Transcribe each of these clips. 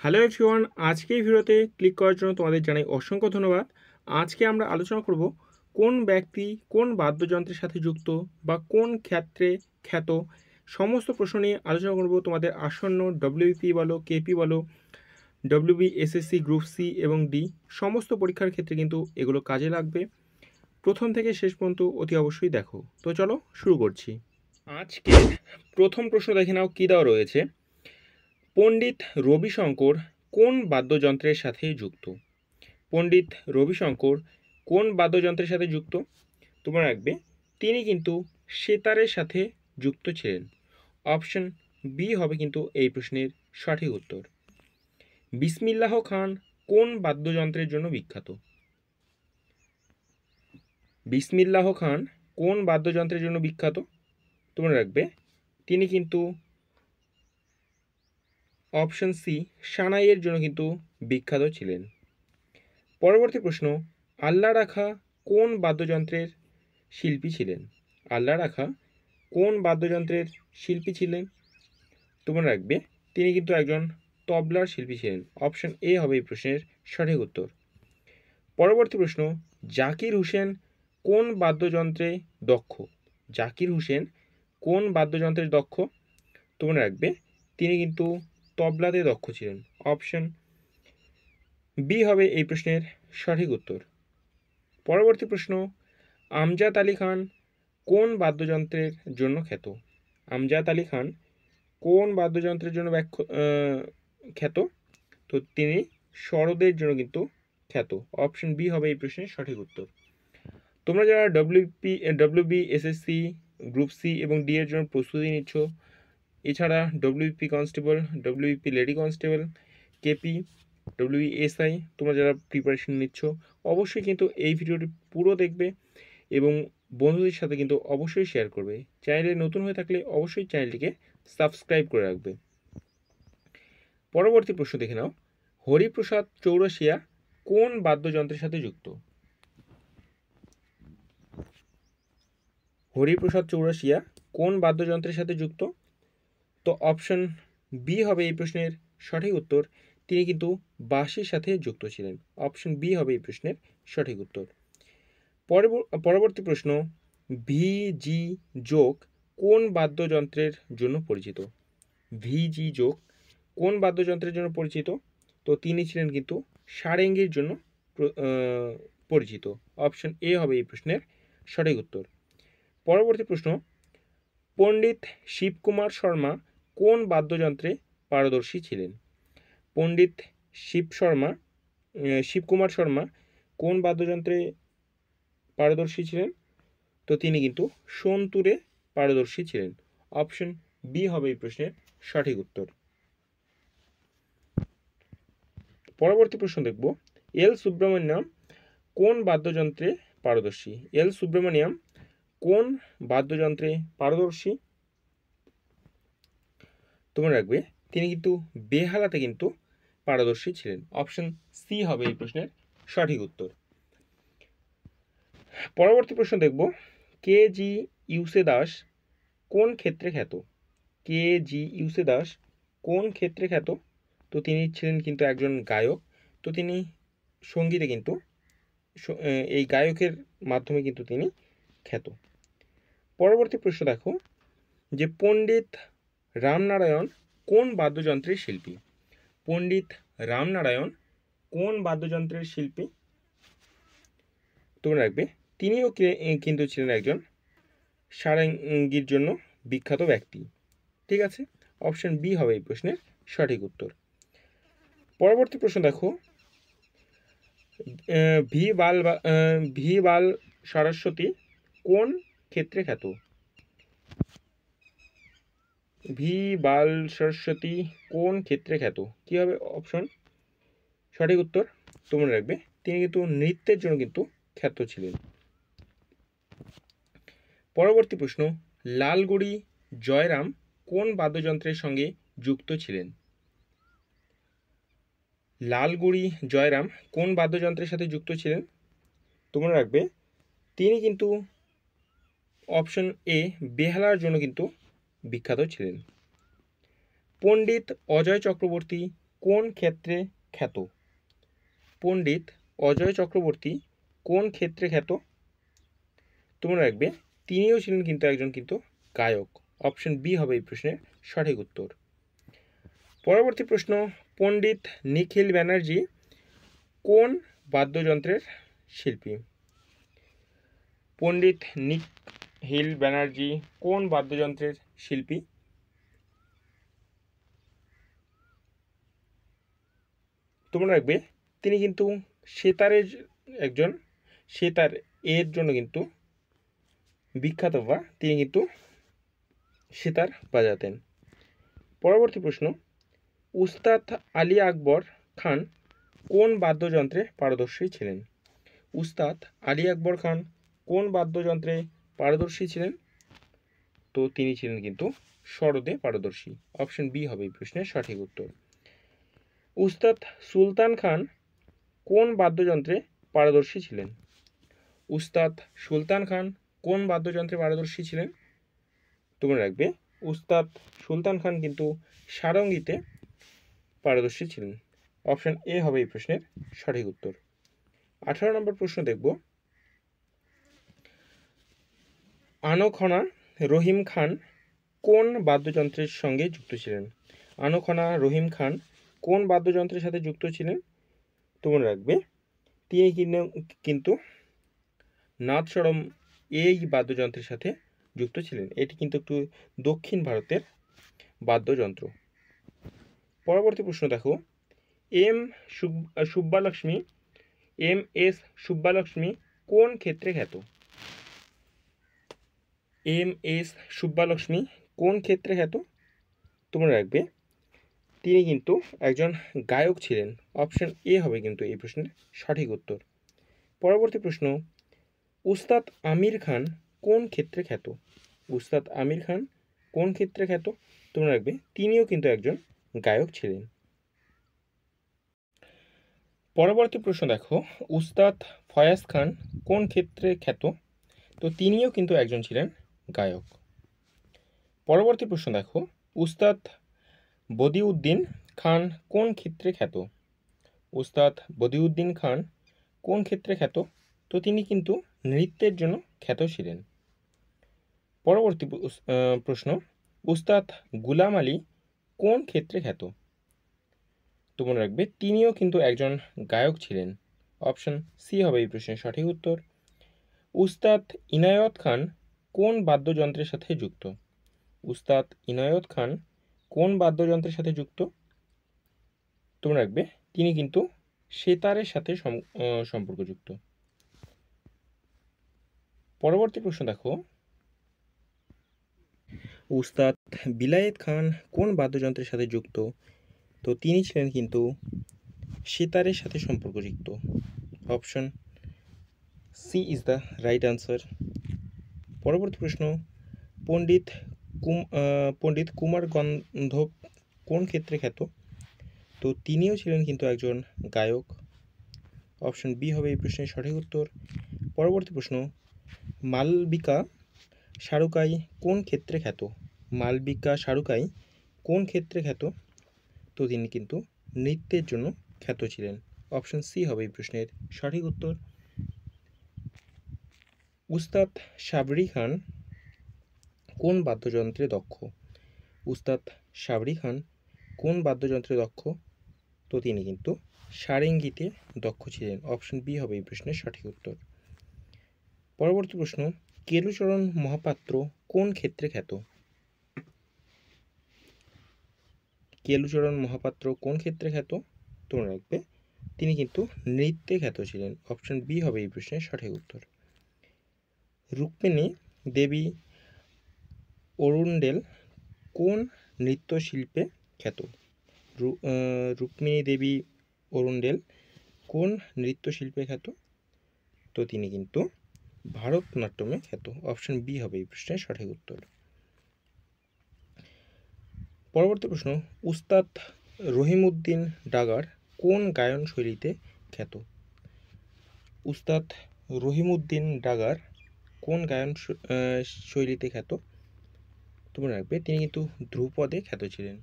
Hello everyone, আজকে এই ভিডিওতে ক্লিক করার জন্য তোমাদের জানাই অসংখ্য ধন্যবাদ। আজকে আমরা আলোচনা করব কোন ব্যক্তি কোন বাদ্যযন্ত্রের সাথে যুক্ত বা কোন ক্ষেত্রে খ্যাত, সমস্ত প্রশ্ন নিয়ে আলোচনা করব। তোমাদের আসন্ন ডব্লিউপি বলো, কেপি বলো, ডব্লিউবি, এসএসসি, গ্রুপ সি এবং ডি সমস্ত পরীক্ষার ক্ষেত্রে কিন্তু এগুলো কাজে লাগবে। প্রথম থেকে শেষ পর্যন্ত অতি অবশ্যই দেখো। তো চলো শুরু করছি। আজকে প্রথম প্রশ্ন দেখে নাও কী দেওয়া রয়েছে। পণ্ডিত রবিশঙ্কর কোন বাদ্যযন্ত্রের সাথে যুক্ত? পণ্ডিত রবিশঙ্কর কোন বাদ্যযন্ত্রের সাথে যুক্ত? তোমরা রাখবে তিনি কিন্তু সেতারের সাথে যুক্ত ছিলেন। অপশন বি হবে কিন্তু এই প্রশ্নের সঠিক উত্তর। বিসমিল্লাহ খান কোন বাদ্যযন্ত্রের জন্য বিখ্যাত? বিসমিল্লাহ খান কোন বাদ্যযন্ত্রের জন্য বিখ্যাত? তোমরা রাখবে তিনি কিন্তু অপশন সি সানাইয়ের জন্য কিন্তু বিখ্যাত ছিলেন। পরবর্তী প্রশ্ন, আল্লাহ রাখা কোন বাদ্যযন্ত্রের শিল্পী ছিলেন? আল্লাহ রাখা কোন বাদ্যযন্ত্রের শিল্পী ছিলেন? তোমরা রাখবে তিনি কিন্তু একজন তবলার শিল্পী ছিলেন। অপশন এ হবে এই প্রশ্নের সঠিক উত্তর। পরবর্তী প্রশ্ন, জাকির হুসেন কোন বাদ্যযন্ত্রে দক্ষ? জাকির হুসেন কোন বাদ্যযন্ত্রে দক্ষ? তোমরা রাখবে তিনি কিন্তু তবলাতে দক্ষ ছিলেন। অপশন বি হবে এই প্রশ্নের সঠিক উত্তর। পরবর্তী প্রশ্ন, আমজাদ আলী খান কোন বাদ্যযন্ত্রের জন্য খ্যাত? আমজাদ আলী খান কোন বাদ্যযন্ত্রের জন্য খ্যাত? তো তিনি সরোদের জন্য কিন্তু খ্যাত। অপশন বি হবে এই প্রশ্নের সঠিক উত্তর। তোমরা যারা ডব্লিউবি, এসএসসি, গ্রুপ সি এবং ডি এর জন্য প্রস্তুতি নিচ্ছ, এছাড়া WP constable, WP lady constable, KP, WSI তোমরা যারা প্রিপারেশন নিচ্ছ, অবশ্যই কিন্তু এই ভিডিওটি পুরো দেখবে এবং বন্ধুদের সাথে কিন্তু অবশ্যই শেয়ার করবে। চ্যানেলে নতুন হয়ে থাকলে অবশ্যই চ্যানেলটিকে সাবস্ক্রাইব করে রাখবে। পরবর্তী প্রশ্ন দেখে নাও, হরিপ্রসাদ চৌরাশিয়া কোন বাদ্যযন্ত্রের সাথে যুক্ত? হরিপ্রসাদ চৌরাশিয়া কোন বাদ্যযন্ত্রের সাথে যুক্ত? তো অপশন বি হবে এই প্রশ্নের সঠিক উত্তর। তিনি কিন্তু বাঁশির সাথে যুক্ত ছিলেন। অপশন বি হবে এই প্রশ্নের সঠিক উত্তর। পরবর্তী প্রশ্ন, ভিজি যোগ কোন বাদ্যযন্ত্রের জন্য পরিচিত? ভিজি যোগ কোন বাদ্যযন্ত্রের জন্য পরিচিত? তো তিনি ছিলেন কিন্তু সারেঙ্গির জন্য পরিচিত। অপশন এ হবে এই প্রশ্নের সঠিক উত্তর। পরবর্তী প্রশ্ন, পণ্ডিত শিবকুমার শর্মা কোন বাদ্যযন্ত্রে পারদর্শী ছিলেন? পণ্ডিত শিবকুমার শর্মা কোন বাদ্যযন্ত্রে পারদর্শী ছিলেন? তো তিনি কিন্তু সন্তুরে পারদর্শী ছিলেন। অপশন বি হবে এই প্রশ্নের সঠিক উত্তর। পরবর্তী প্রশ্ন দেখব, এল সুব্রমণ্যম কোন বাদ্যযন্ত্রে পারদর্শী? এল সুব্রমণ্যম কোন বাদ্যযন্ত্রে পারদর্শী? তোমরা রাখবে তিনি কিন্তু বেহালাতে কিন্তু পারদর্শী ছিলেন। অপশন সি হবে এই প্রশ্নের সঠিক উত্তর। পরবর্তী প্রশ্ন দেখব, কে জি ইউসে দাস কোন ক্ষেত্রে খ্যাত? কে জি ইউসে দাস কোন ক্ষেত্রে খ্যাত? তো তিনি ছিলেন কিন্তু একজন গায়ক। তো তিনি সঙ্গীতে কিন্তু এই গায়কের মাধ্যমে কিন্তু তিনি খ্যাত। পরবর্তী প্রশ্ন দেখো যে পণ্ডিত রামনারায়ণ কোন বাদ্যযন্ত্রের শিল্পী? পণ্ডিত রামনারায়ণ কোন বাদ্যযন্ত্রের শিল্পী? তোমরা রাখবে তিনিও কিন্তু ছিলেন একজন সারেঙ্গির জন্য বিখ্যাত ব্যক্তি। ঠিক আছে, অপশন বি হবে এই প্রশ্নের সঠিক উত্তর। পরবর্তী প্রশ্ন দেখো, ভি বাল সরস্বতী কোন ক্ষেত্রে খ্যাত? ভি বাল সরস্বতী কোন ক্ষেত্রে খ্যাত? কি হবে অপশন? সঠিক উত্তর তোমরা রাখবে তিনি কিন্তু নৃত্যের জন্য কিন্তু খ্যাত ছিলেন। পরবর্তী প্রশ্ন, লালগুড়ি জয়রাম কোন বাদ্যযন্ত্রের সঙ্গে যুক্ত ছিলেন? লালগুড়ি জয়রাম কোন বাদ্যযন্ত্রের সাথে যুক্ত ছিলেন? তোমরা রাখবে তিনি কিন্তু অপশন এ বেহালার জন্য কিন্তু বিখ্যাত ছিলেন। পণ্ডিত অজয় চক্রবর্তী কোন ক্ষেত্রে খ্যাত? পণ্ডিত অজয় চক্রবর্তী কোন ক্ষেত্রে খ্যাত? তোমরা রাখবে তিনিও ছিলেন কিন্তু একজন গায়ক। অপশন বি হবে এই প্রশ্নের সঠিক উত্তর। পরবর্তী প্রশ্ন, পণ্ডিত নিখিল ব্যানার্জি কোন বাদ্যযন্ত্রের শিল্পী? পণ্ডিত নিখিল ব্যানার্জি কোন বাদ্যযন্ত্রের শিল্পী? তোমরা রাখবে তিনি কিন্তু সেতারের একজন, সেতার এর জন্য কিন্তু বিখ্যাত, বা তিনি কিন্তু সেতার বাজাতেন। পরবর্তী প্রশ্ন, উস্তাদ আলী আকবর খান কোন বাদ্যযন্ত্রে পারদর্শী ছিলেন? উস্তাদ আলী আকবর খান কোন বাদ্যযন্ত্রে পারদর্শী ছিলেন? তো তিনি ছিলেন কিন্তু সরোদে পারদর্শী। অপশন বি হবে এই প্রশ্নের সঠিক উত্তর। উস্তাদ সুলতান খান কোন বাদ্যযন্ত্রে পারদর্শী ছিলেন? উস্তাদ সুলতান খান কোন বাদ্যযন্ত্রে পারদর্শী ছিলেন? তোমরা রাখবে উস্তাদ সুলতান খান কিন্তু সারঙ্গীতে পারদর্শী ছিলেন। অপশন এ হবে এই প্রশ্নের সঠিক উত্তর। 18 নম্বর প্রশ্ন দেখব, আনখনা রহিম খান কোন বাদ্যযন্ত্রের সঙ্গে যুক্ত ছিলেন? আনখনা রহিম খান কোন বাদ্যযন্ত্রের সাথে যুক্ত ছিলেন? তোমরা রাখবে তিনি কিন্তু নাদস্বরম এই বাদ্যযন্ত্রের সাথে যুক্ত ছিলেন। এটি কিন্তু একটু দক্ষিণ ভারতের বাদ্যযন্ত্র। পরবর্তী প্রশ্ন দেখো, সুব্বালক্ষ্মী এস সুব্বালক্ষ্মী কোন ক্ষেত্রে খ্যাত? এস সুব্বালক্ষ্মী কোন ক্ষেত্রে খ্যাত? তোমরা রাখবে তিনি কিন্তু একজন গায়ক ছিলেন। অপশন এ হবে কিন্তু এই প্রশ্নের সঠিক উত্তর। পরবর্তী প্রশ্ন, উস্তাদ আমির খান কোন ক্ষেত্রে খ্যাত? উস্তাদ আমির খান কোন ক্ষেত্রে খ্যাত? তোমরা রাখবে তিনিও কিন্তু একজন গায়ক ছিলেন। পরবর্তী প্রশ্ন দেখো, উস্তাদ ফয়াজ খান কোন ক্ষেত্রে খ্যাত? তো তিনিও কিন্তু একজন ছিলেন গায়ক। পরবর্তী প্রশ্ন দেখো, উস্তাদ বদিউদ্দিন খান কোন ক্ষেত্রে খ্যাত? উস্তাদ বদিউদ্দিন খান কোন ক্ষেত্রে খ্যাত? তো তিনি কিন্তু নৃত্যের জন্য খ্যাত ছিলেন। পরবর্তী প্রশ্ন, উস্তাদ গুলাম আলী কোন ক্ষেত্রে খ্যাত? তো মনে রাখবে তিনিও কিন্তু একজন গায়ক ছিলেন। অপশন সি হবে এই প্রশ্নের সঠিক উত্তর। উস্তাদ ইনায়ত খান কোন বাদ্যযন্ত্রের সাথে যুক্ত? উস্তাদ ইনায়ত খান কোন বাদ্যযন্ত্রের সাথে যুক্ত? তোমরা রাখবে তিনি কিন্তু সেতারের সাথে সম্পর্কযুক্ত। পরবর্তী প্রশ্ন দেখো, উস্তাদ বিলায়েত খান কোন বাদ্যযন্ত্রের সাথে যুক্ত? তো তিনি ছিলেন কিন্তু সেতারের সাথে সম্পর্কযুক্ত। Option C is the right answer. পরবর্তী প্রশ্ন, পণ্ডিত কুমার গন্ধব কোন ক্ষেত্রে খ্যাত? তো তিনিও ছিলেন কিন্তু একজন গায়ক। অপশন বি হবে এই প্রশ্নের সঠিক উত্তর। পরবর্তী প্রশ্ন, মালবিকা সারুকাই কোন ক্ষেত্রে খ্যাত? মালবিকা সারুকাই কোন ক্ষেত্রে খ্যাত? তো তিনি কিন্তু নৃত্যের জন্য খ্যাত ছিলেন। অপশন সি হবে এই প্রশ্নের সঠিক উত্তর। উস্তাদ সাবরি খান কোন বাদ্যযন্ত্রে দক্ষ? উস্তাদ সাবরি খান কোন বাদ্যযন্ত্রে দক্ষ? তো তিনি কিন্তু সারেঙ্গিতে দক্ষ ছিলেন। অপশন বি হবে এই প্রশ্নের সঠিক উত্তর। পরবর্তী প্রশ্ন, কেলুচরণ মহাপাত্র কোন ক্ষেত্রে খ্যাত? কেলুচরণ মহাপাত্র কোন ক্ষেত্রে খ্যাত? তোমরা রাখবে তিনি কিন্তু নৃত্যে খ্যাত ছিলেন। অপশন বি হবে এই প্রশ্নের সঠিক উত্তর। রুক্মিণী দেবী অরুণ্ডেল কোন নৃত্যশিল্পে খ্যাত? রুক্মিণী দেবী অরুণ্ডেল কোন নৃত্যশিল্পে খ্যাত? তো তিনি কিন্তু ভারতনাট্যমে খ্যাত। অপশন বি হবে এই প্রশ্নের সঠিক উত্তর। পরবর্তী প্রশ্ন, উস্তাদ রহিমউদ্দিন ডাগার কোন গায়ন শৈলীতে খ্যাত? উস্তাদ রহিমউদ্দিন ডাগার কোন গায়ন শৈলীতে খ্যাত? তোমরা রাখবে তিনি কিন্তু ধ্রুপদে খ্যাত ছিলেন।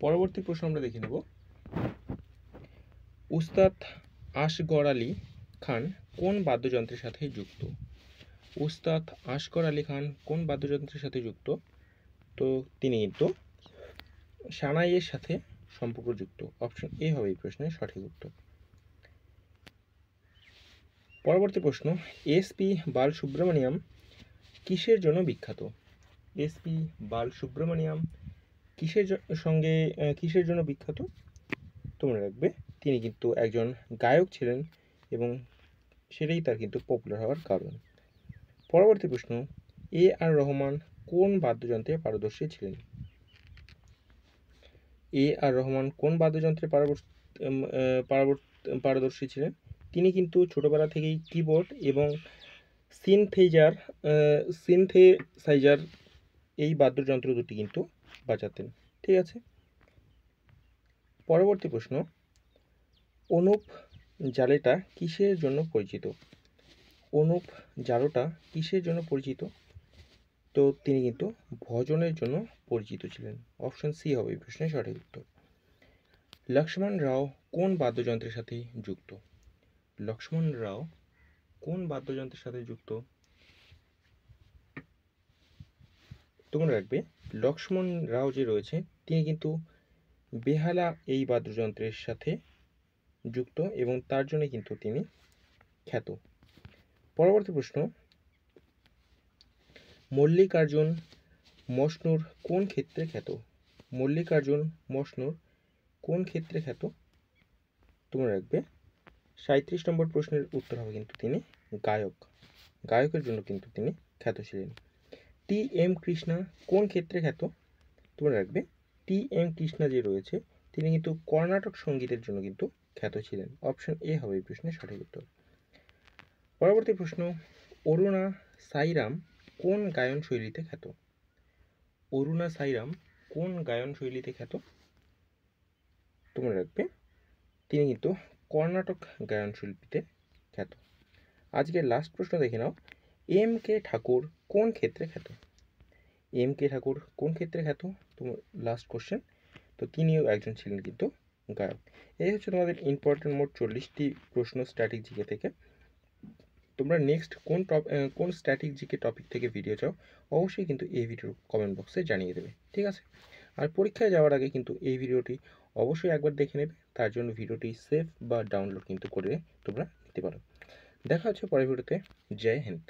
পরবর্তী প্রশ্ন আমরা দেখে নেব, উস্তাদ আসগর আলী খান কোন বাদ্যযন্ত্রের সাথে যুক্ত? উস্তাদ আসগর আলী খান কোন বাদ্যযন্ত্রের সাথে যুক্ত? তো তিনি কিন্তু সানাইয়ের সাথে সম্পর্কযুক্ত। অপশন এ হবে এই প্রশ্নের সঠিক উত্তর। পরবর্তী প্রশ্ন, এসপি বালসুব্রমণিয়াম কিসের জন্য বিখ্যাত? এসপি বালসুব্রমণিয়াম কিসের জন্য বিখ্যাত? তোমরা রাখবে তিনি কিন্তু একজন গায়ক ছিলেন এবং সেটাই তার কিন্তু পপুলার হওয়ার কারণ। পরবর্তী প্রশ্ন, এ আর রহমান কোন বাদ্যযন্ত্রে পারদর্শী ছিলেন? এ আর রহমান কোন বাদ্যযন্ত্রে পারদর্শী ছিলেন? তিনি কিন্তু ছোটবেলা থেকেই কিবোর্ড এবং সিনথেসাইজার এই বাদ্যযন্ত্র দুটি কিন্তু বাজাতেন। ঠিক আছে। পরবর্তী প্রশ্ন, অনুপ জালোটা কিসের জন্য পরিচিত? অনুপ জালোটা কিসের জন্য পরিচিত? তো তিনি কিন্তু ভজনের জন্য পরিচিত ছিলেন। অপশন সি হবে এই প্রশ্নের সঠিক উত্তর। লক্ষ্মণ রাও কোন বাদ্যযন্ত্রের সাথে যুক্ত? লক্ষ্মণ রাও কোন বাদ্যযন্ত্রের সাথে যুক্ত? তোমরা রাখবে লক্ষ্মণ রাও যে রয়েছে তিনি কিন্তু বেহালা এই বাদ্যযন্ত্রের সাথে যুক্ত এবং তার জন্য কিন্তু তিনি খ্যাত। পরবর্তী প্রশ্ন, মল্লিকার্জুন মশনুর কোন ক্ষেত্রে খ্যাত? মল্লিকার্জুন মশনুর কোন ক্ষেত্রে খ্যাত? তোমরা রাখবে 37 নম্বর প্রশ্নের উত্তর হবে কিন্তু তিনি গায়কের জন্য কিন্তু তিনি খ্যাত ছিলেন। টি এম কৃষ্ণা কোন ক্ষেত্রে খ্যাত? তোমরা রাখবে টি এম কৃষ্ণা যে রয়েছে তিনি কিন্তু কর্ণাটক সঙ্গীতের জন্য কিন্তু খ্যাত ছিলেন। অপশন এ হবে এই প্রশ্নের সঠিক উত্তর। পরবর্তী প্রশ্ন, অরুণা সাইরাম কোন গায়ন শৈলীতে খ্যাত? অরুণা সাইরাম কোন গায়ন শৈলীতে খ্যাত? তোমরা রাখবে তিনি কিন্তু কর্ণাটক গায়ন শিল্পীতে খ্যাত। আজকের লাস্ট প্রশ্ন দেখে নাও, এম কে ঠাকুর কোন ক্ষেত্রে খ্যাত? এম কে ঠাকুর কোন ক্ষেত্রে খ্যাত? তোমার লাস্ট কোশ্চেন। তো তিনিও একজন ছিলেন কিন্তু গায়ক। এই হচ্ছে তোমাদের ইম্পর্টেন্ট মোট 40টি প্রশ্ন স্ট্যাটিক জিকে থেকে। তোমরা নেক্সট কোন স্ট্যাটিক জিকে টপিক থেকে ভিডিও চাও অবশ্যই কিন্তু এই ভিডিওর কমেন্ট বক্সে জানিয়ে দেবে। ঠিক আছে। আর পরীক্ষায় যাওয়ার আগে কিন্তু এই ভিডিওটি অবশ্যই একবার দেখে নেবে, তার জন্য ভিডিওটি সেভ বা ডাউনলোড কিন্তু করে তোমরা নিতে পারো। দেখা হচ্ছে পরের ভিডিওতে। জয় হিন্দ।